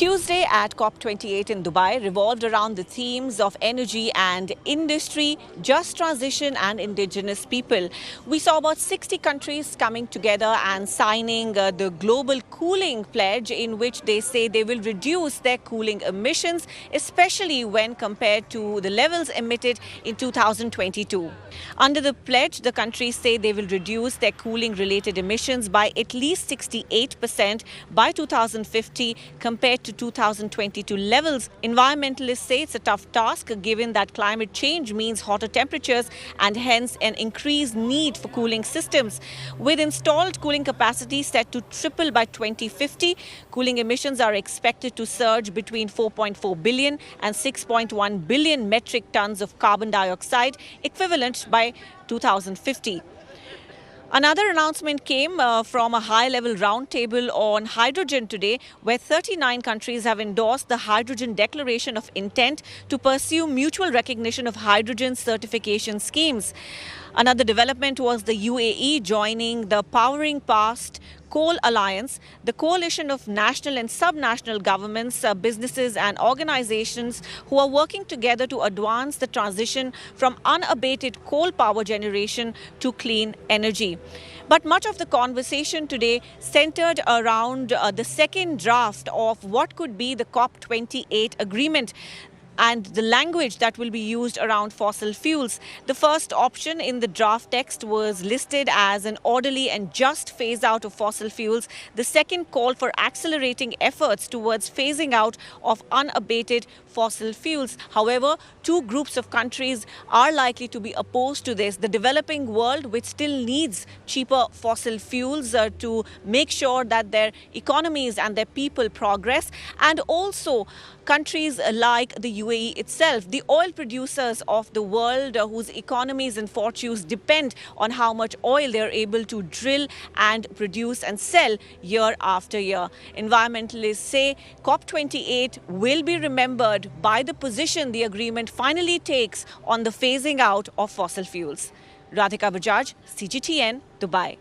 Tuesday at COP28 in Dubai revolved around the themes of energy and industry, just transition and indigenous people. We saw about 60 countries coming together and signing the global cooling pledge, in which they say they will reduce their cooling emissions, especially when compared to the levels emitted in 2022. Under the pledge, the countries say they will reduce their cooling related emissions by at least 68% by 2050 compared to 2022 levels. Environmentalists say it's a tough task given that climate change means hotter temperatures and hence an increased need for cooling systems. With installed cooling capacity set to triple by 2050, cooling emissions are expected to surge between 4.4 billion and 6.1 billion metric tons of carbon dioxide equivalent by 2050. Another announcement came from a high-level roundtable on hydrogen today, where 39 countries have endorsed the Hydrogen Declaration of Intent to pursue mutual recognition of hydrogen certification schemes. Another development was the UAE joining the Powering Past Coal Alliance, the coalition of national and subnational governments, businesses and organizations who are working together to advance the transition from unabated coal power generation to clean energy. But much of the conversation today centered around the second draft of what could be the COP28 agreement and the language that will be used around fossil fuels. The first option in the draft text was listed as an orderly and just phase out of fossil fuels. The second called for accelerating efforts towards phasing out of unabated fossil fuels. However, two groups of countries are likely to be opposed to this. The developing world, which still needs cheaper fossil fuels to make sure that their economies and their people progress, and also countries like the UAE itself, the oil producers of the world whose economies and fortunes depend on how much oil they're able to drill and produce and sell year after year. Environmentalists say COP28 will be remembered by the position the agreement finally takes on the phasing out of fossil fuels. Radhika Bajaj, CGTN, Dubai.